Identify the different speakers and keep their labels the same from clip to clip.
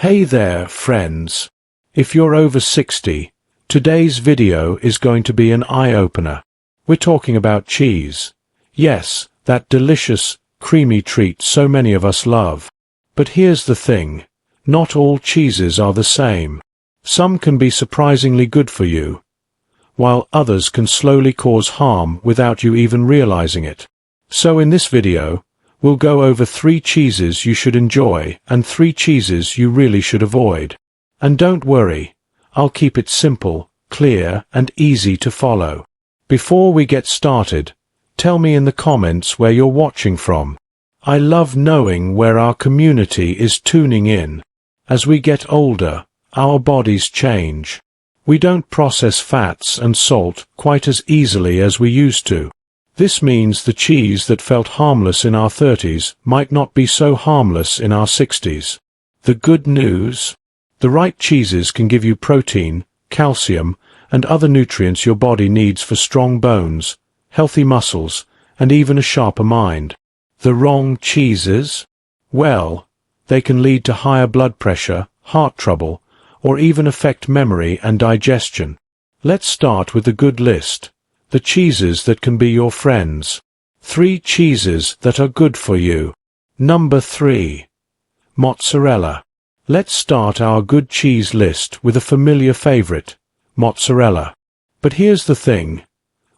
Speaker 1: Hey there, friends. If you're over 60, today's video is going to be an eye-opener. We're talking about cheese. Yes, that delicious, creamy treat so many of us love. But here's the thing. Not all cheeses are the same. Some can be surprisingly good for you, while others can slowly cause harm without you even realizing it. So in this video, we'll go over 3 cheeses you should enjoy and 3 cheeses you really should avoid. And don't worry, I'll keep it simple, clear, and easy to follow. Before we get started, tell me in the comments where you're watching from. I love knowing where our community is tuning in. As we get older, our bodies change. We don't process fats and salt quite as easily as we used to. This means the cheese that felt harmless in our 30s might not be so harmless in our 60s. The good news? The right cheeses can give you protein, calcium, and other nutrients your body needs for strong bones, healthy muscles, and even a sharper mind. The wrong cheeses? Well, they can lead to higher blood pressure, heart trouble, or even affect memory and digestion. Let's start with the good list. The cheeses that can be your friends. 3 cheeses that are good for you. Number 3. Mozzarella. Let's start our good cheese list with a familiar favorite, mozzarella. But here's the thing.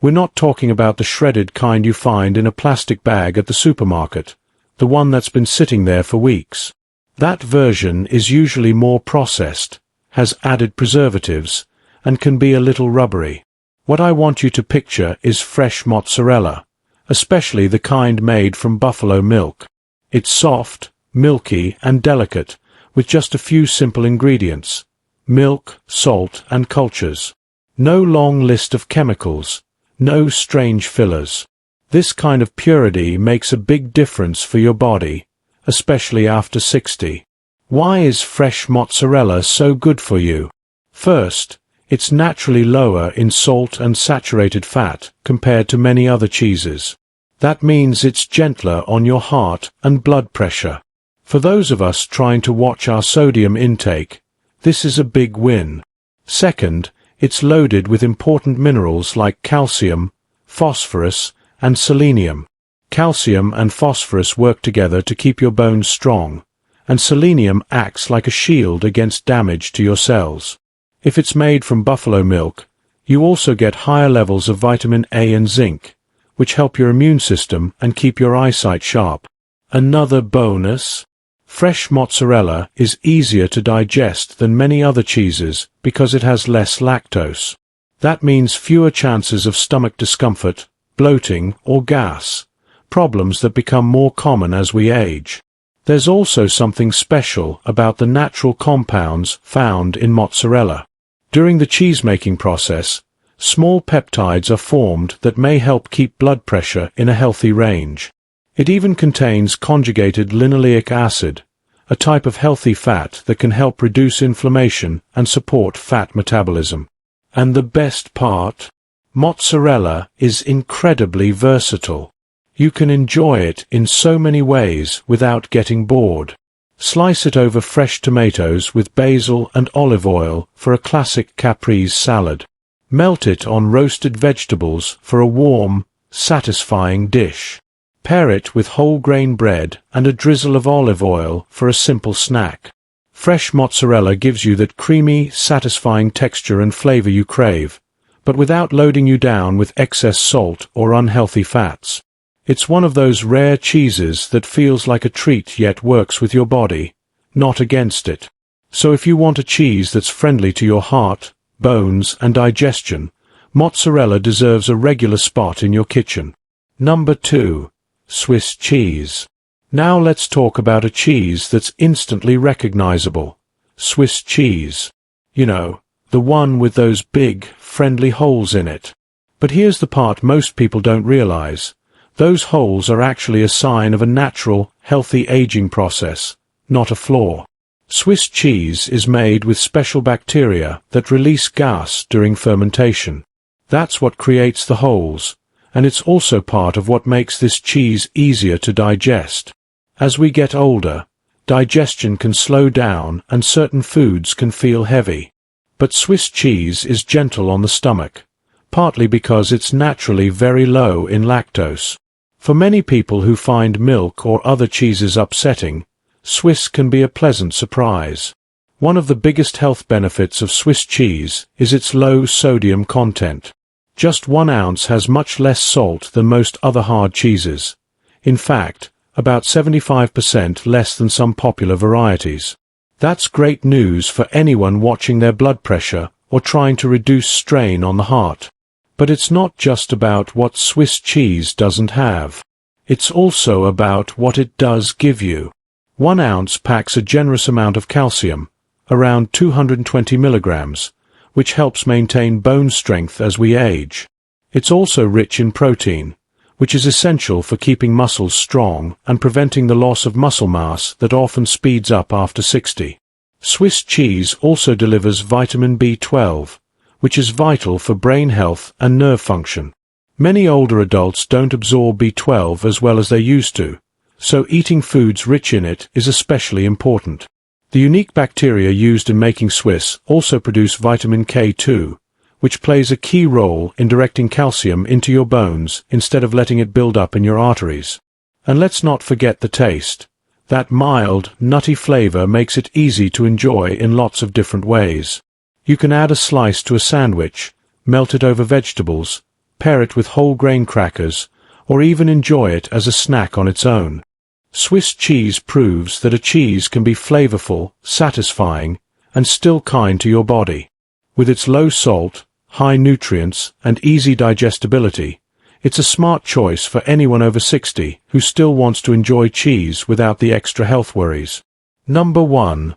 Speaker 1: We're not talking about the shredded kind you find in a plastic bag at the supermarket, the one that's been sitting there for weeks. That version is usually more processed, has added preservatives, and can be a little rubbery. What I want you to picture is fresh mozzarella, especially the kind made from buffalo milk. It's soft, milky, and delicate, with just a few simple ingredients: milk, salt, and cultures. No long list of chemicals, no strange fillers. This kind of purity makes a big difference for your body, especially after 60. Why is fresh mozzarella so good for you? First, it's naturally lower in salt and saturated fat compared to many other cheeses. That means it's gentler on your heart and blood pressure. For those of us trying to watch our sodium intake, this is a big win. Second, it's loaded with important minerals like calcium, phosphorus, and selenium. Calcium and phosphorus work together to keep your bones strong, and selenium acts like a shield against damage to your cells. If it's made from buffalo milk, you also get higher levels of vitamin A and zinc, which help your immune system and keep your eyesight sharp. Another bonus: fresh mozzarella is easier to digest than many other cheeses because it has less lactose. That means fewer chances of stomach discomfort, bloating, or gas, problems that become more common as we age. There's also something special about the natural compounds found in mozzarella. During the cheese-making process, small peptides are formed that may help keep blood pressure in a healthy range. It even contains conjugated linoleic acid, a type of healthy fat that can help reduce inflammation and support fat metabolism. And the best part? Mozzarella is incredibly versatile. You can enjoy it in so many ways without getting bored. Slice it over fresh tomatoes with basil and olive oil for a classic caprese salad. Melt it on roasted vegetables for a warm, satisfying dish. Pair it with whole grain bread and a drizzle of olive oil for a simple snack. Fresh mozzarella gives you that creamy, satisfying texture and flavor you crave, but without loading you down with excess salt or unhealthy fats. It's one of those rare cheeses that feels like a treat yet works with your body, not against it. So if you want a cheese that's friendly to your heart, bones, and digestion, mozzarella deserves a regular spot in your kitchen. Number 2. Swiss cheese. Now let's talk about a cheese that's instantly recognizable. Swiss cheese. You know, the one with those big, friendly holes in it. But here's the part most people don't realize. Those holes are actually a sign of a natural, healthy aging process, not a flaw. Swiss cheese is made with special bacteria that release gas during fermentation. That's what creates the holes, and it's also part of what makes this cheese easier to digest. As we get older, digestion can slow down and certain foods can feel heavy. But Swiss cheese is gentle on the stomach, partly because it's naturally very low in lactose. For many people who find milk or other cheeses upsetting, Swiss can be a pleasant surprise. One of the biggest health benefits of Swiss cheese is its low sodium content. Just 1 ounce has much less salt than most other hard cheeses. In fact, about 75% less than some popular varieties. That's great news for anyone watching their blood pressure or trying to reduce strain on the heart. But it's not just about what Swiss cheese doesn't have. It's also about what it does give you. 1 ounce packs a generous amount of calcium, around 220 milligrams, which helps maintain bone strength as we age. It's also rich in protein, which is essential for keeping muscles strong and preventing the loss of muscle mass that often speeds up after 60. Swiss cheese also delivers vitamin B12, which is vital for brain health and nerve function. Many older adults don't absorb B12 as well as they used to, so eating foods rich in it is especially important. The unique bacteria used in making Swiss also produce vitamin K2, which plays a key role in directing calcium into your bones instead of letting it build up in your arteries. And let's not forget the taste. That mild, nutty flavor makes it easy to enjoy in lots of different ways. You can add a slice to a sandwich, melt it over vegetables, pair it with whole grain crackers, or even enjoy it as a snack on its own. Swiss cheese proves that a cheese can be flavorful, satisfying, and still kind to your body. With its low salt, high nutrients, and easy digestibility, it's a smart choice for anyone over 60 who still wants to enjoy cheese without the extra health worries. Number 1.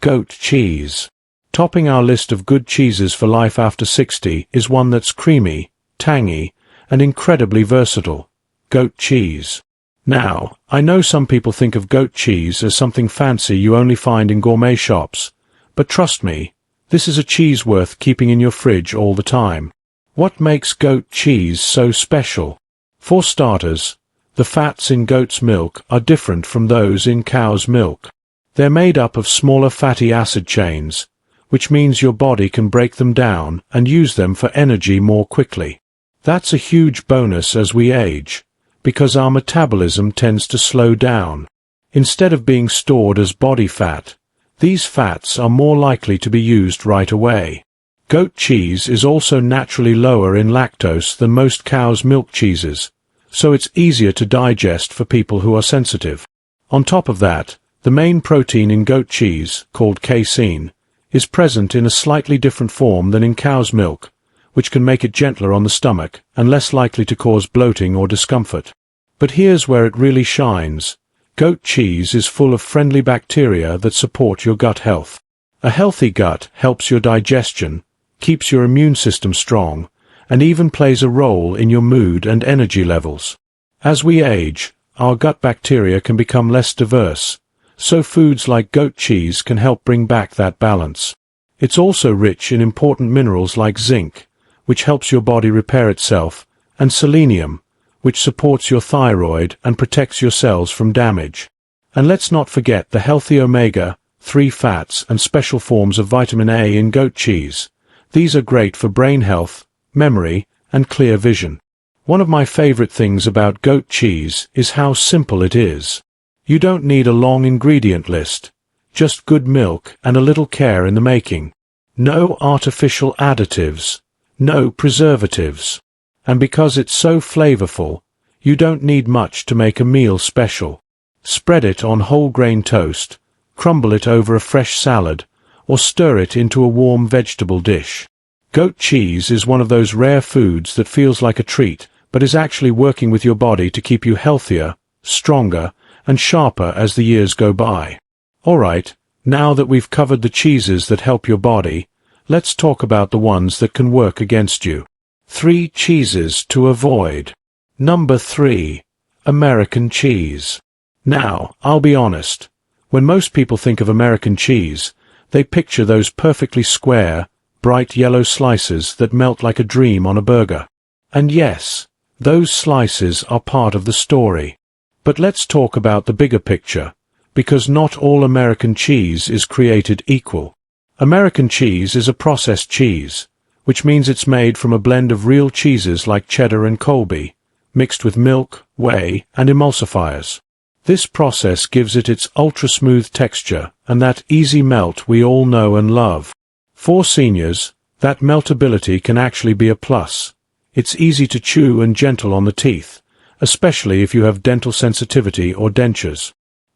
Speaker 1: Goat cheese. Topping our list of good cheeses for life after 60 is one that's creamy, tangy, and incredibly versatile: goat cheese. Now, I know some people think of goat cheese as something fancy you only find in gourmet shops, but trust me, this is a cheese worth keeping in your fridge all the time. What makes goat cheese so special? For starters, the fats in goat's milk are different from those in cow's milk. They're made up of smaller fatty acid chains, which means your body can break them down and use them for energy more quickly. That's a huge bonus as we age, because our metabolism tends to slow down. Instead of being stored as body fat, these fats are more likely to be used right away. Goat cheese is also naturally lower in lactose than most cow's milk cheeses, so it's easier to digest for people who are sensitive. On top of that, the main protein in goat cheese, called casein, is present in a slightly different form than in cow's milk, which can make it gentler on the stomach and less likely to cause bloating or discomfort. But here's where it really shines. Goat cheese is full of friendly bacteria that support your gut health. A healthy gut helps your digestion, keeps your immune system strong, and even plays a role in your mood and energy levels. As we age, our gut bacteria can become less diverse, so foods like goat cheese can help bring back that balance. It's also rich in important minerals like zinc, which helps your body repair itself, and selenium, which supports your thyroid and protects your cells from damage. And let's not forget the healthy omega-3 fats and special forms of vitamin A in goat cheese. These are great for brain health, memory, and clear vision. One of my favorite things about goat cheese is how simple it is. You don't need a long ingredient list, just good milk and a little care in the making. No artificial additives, no preservatives. And because it's so flavorful, you don't need much to make a meal special. Spread it on whole grain toast, crumble it over a fresh salad, or stir it into a warm vegetable dish. Goat cheese is one of those rare foods that feels like a treat, but is actually working with your body to keep you healthier, stronger, and sharper as the years go by. Alright, now that we've covered the cheeses that help your body, let's talk about the ones that can work against you. 3 cheeses to avoid. Number 3. American cheese. Now, I'll be honest. When most people think of American cheese, they picture those perfectly square, bright yellow slices that melt like a dream on a burger. And yes, those slices are part of the story. But let's talk about the bigger picture, because not all American cheese is created equal. American cheese is a processed cheese, which means it's made from a blend of real cheeses like cheddar and Colby, mixed with milk, whey, and emulsifiers. This process gives it its ultra-smooth texture and that easy melt we all know and love. For seniors, that meltability can actually be a plus. It's easy to chew and gentle on the teeth, especially if you have dental sensitivity or dentures.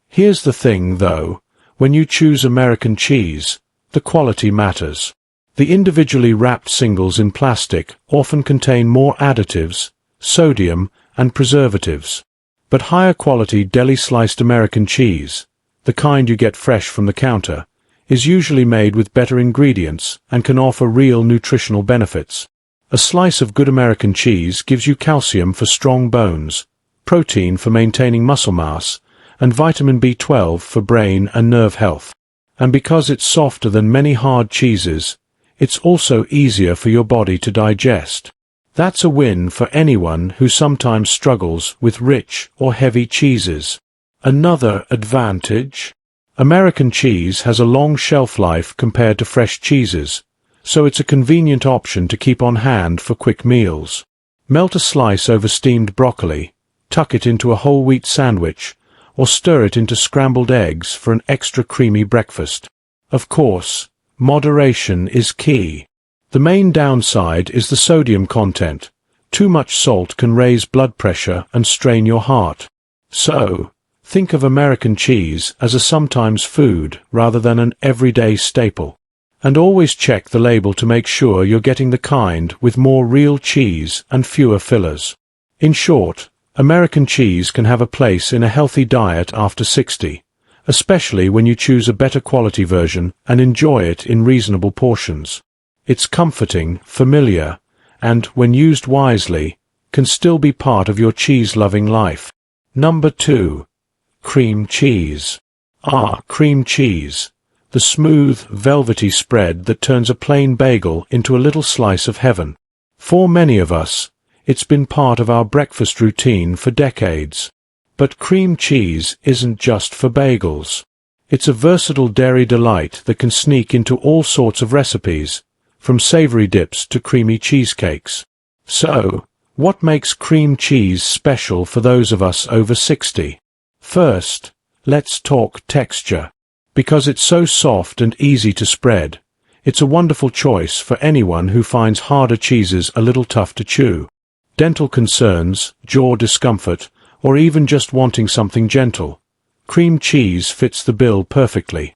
Speaker 1: Here's the thing, though. When you choose American cheese, the quality matters. The individually wrapped singles in plastic often contain more additives, sodium, and preservatives. But higher quality deli-sliced American cheese, the kind you get fresh from the counter, is usually made with better ingredients and can offer real nutritional benefits. A slice of good American cheese gives you calcium for strong bones, protein for maintaining muscle mass, and vitamin B12 for brain and nerve health. And because it's softer than many hard cheeses, it's also easier for your body to digest. That's a win for anyone who sometimes struggles with rich or heavy cheeses. Another advantage: American cheese has a long shelf life compared to fresh cheeses, so it's a convenient option to keep on hand for quick meals. Melt a slice over steamed broccoli, tuck it into a whole wheat sandwich, or stir it into scrambled eggs for an extra creamy breakfast. Of course, moderation is key. The main downside is the sodium content. Too much salt can raise blood pressure and strain your heart. So, think of American cheese as a sometimes food rather than an everyday staple. And always check the label to make sure you're getting the kind with more real cheese and fewer fillers. In short, American cheese can have a place in a healthy diet after 60, especially when you choose a better quality version and enjoy it in reasonable portions. It's comforting, familiar, and, when used wisely, can still be part of your cheese-loving life. Number 2. Cream cheese. Cream cheese. The smooth, velvety spread that turns a plain bagel into a little slice of heaven. For many of us, it's been part of our breakfast routine for decades. But cream cheese isn't just for bagels. It's a versatile dairy delight that can sneak into all sorts of recipes, from savory dips to creamy cheesecakes. So, what makes cream cheese special for those of us over 60? First, let's talk texture. Because it's so soft and easy to spread, it's a wonderful choice for anyone who finds harder cheeses a little tough to chew. Dental concerns, jaw discomfort, or even just wanting something gentle, cream cheese fits the bill perfectly.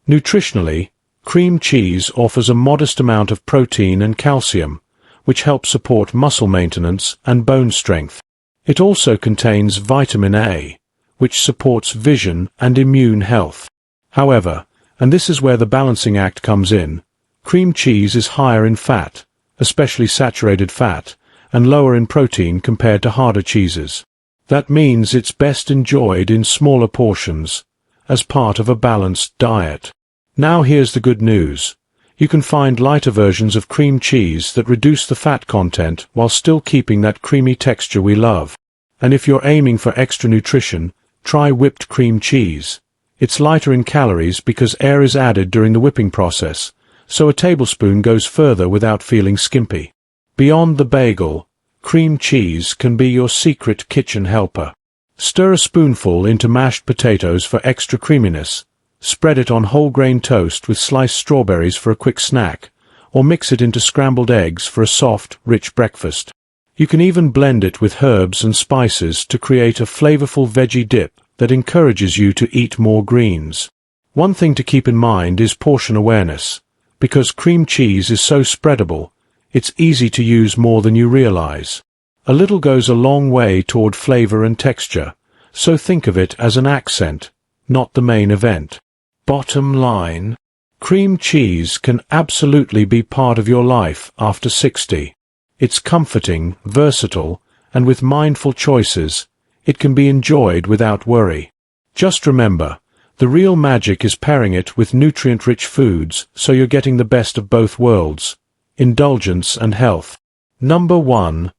Speaker 1: Nutritionally, cream cheese offers a modest amount of protein and calcium, which help support muscle maintenance and bone strength. It also contains vitamin A, which supports vision and immune health. However, and this is where the balancing act comes in, cream cheese is higher in fat, especially saturated fat, and lower in protein compared to harder cheeses. That means it's best enjoyed in smaller portions, as part of a balanced diet. Now here's the good news. You can find lighter versions of cream cheese that reduce the fat content while still keeping that creamy texture we love. And if you're aiming for extra nutrition, try whipped cream cheese. It's lighter in calories because air is added during the whipping process, so a tablespoon goes further without feeling skimpy. Beyond the bagel, cream cheese can be your secret kitchen helper. Stir a spoonful into mashed potatoes for extra creaminess, spread it on whole grain toast with sliced strawberries for a quick snack, or mix it into scrambled eggs for a soft, rich breakfast. You can even blend it with herbs and spices to create a flavorful veggie dip that encourages you to eat more greens. One thing to keep in mind is portion awareness. Because cream cheese is so spreadable, it's easy to use more than you realize. A little goes a long way toward flavor and texture, so think of it as an accent, not the main event. Bottom line, cream cheese can absolutely be part of your life after 60. It's comforting, versatile, and with mindful choices, it can be enjoyed without worry. Just remember, the real magic is pairing it with nutrient-rich foods so you're getting the best of both worlds, indulgence and health. Number 1.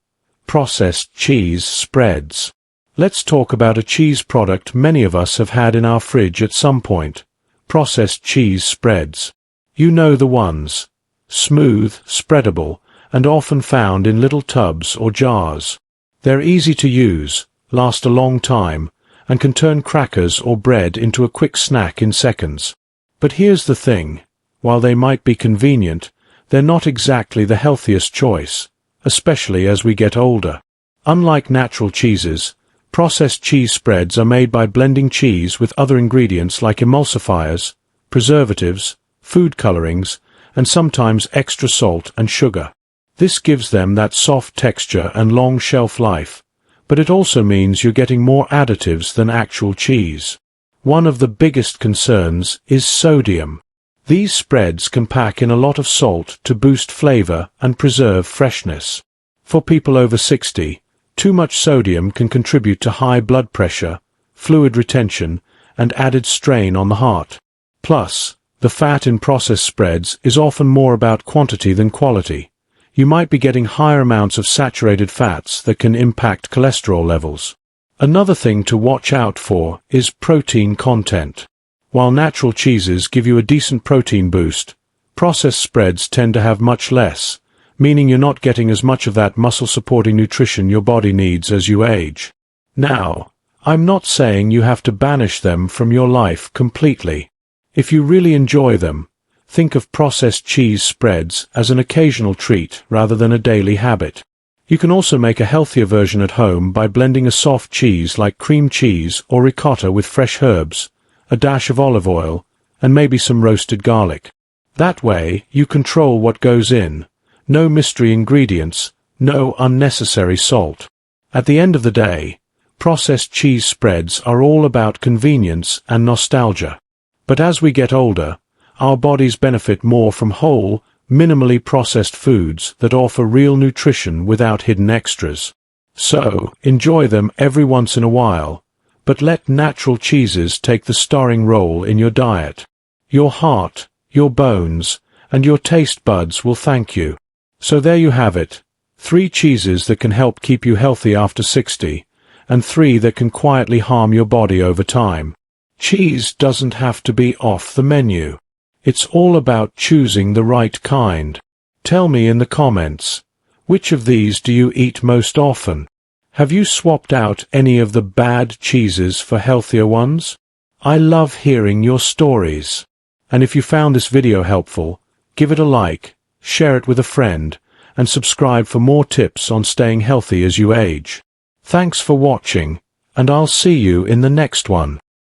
Speaker 1: Processed cheese spreads. Let's talk about a cheese product many of us have had in our fridge at some point. Processed cheese spreads. You know the ones. Smooth, spreadable, and often found in little tubs or jars. They're easy to use, last a long time, and can turn crackers or bread into a quick snack in seconds. But here's the thing. While they might be convenient, they're not exactly the healthiest choice, especially as we get older. Unlike natural cheeses, processed cheese spreads are made by blending cheese with other ingredients like emulsifiers, preservatives, food colorings, and sometimes extra salt and sugar. This gives them that soft texture and long shelf life, but it also means you're getting more additives than actual cheese. One of the biggest concerns is sodium. These spreads can pack in a lot of salt to boost flavor and preserve freshness. For people over 60, too much sodium can contribute to high blood pressure, fluid retention, and added strain on the heart. Plus, the fat in processed spreads is often more about quantity than quality. You might be getting higher amounts of saturated fats that can impact cholesterol levels. Another thing to watch out for is protein content. While natural cheeses give you a decent protein boost, processed spreads tend to have much less, meaning you're not getting as much of that muscle-supporting nutrition your body needs as you age. Now, I'm not saying you have to banish them from your life completely. If you really enjoy them, think of processed cheese spreads as an occasional treat rather than a daily habit. You can also make a healthier version at home by blending a soft cheese like cream cheese or ricotta with fresh herbs, a dash of olive oil, and maybe some roasted garlic. That way, you control what goes in. No mystery ingredients, no unnecessary salt. At the end of the day, processed cheese spreads are all about convenience and nostalgia. But as we get older, our bodies benefit more from whole, minimally processed foods that offer real nutrition without hidden extras. So, enjoy them every once in a while, but let natural cheeses take the starring role in your diet. Your heart, your bones, and your taste buds will thank you. So there you have it. 3 cheeses that can help keep you healthy after 60, and 3 that can quietly harm your body over time. Cheese doesn't have to be off the menu. It's all about choosing the right kind. Tell me in the comments, which of these do you eat most often? Have you swapped out any of the bad cheeses for healthier ones? I love hearing your stories. And if you found this video helpful, give it a like, share it with a friend, and subscribe for more tips on staying healthy as you age. Thanks for watching, and I'll see you in the next one.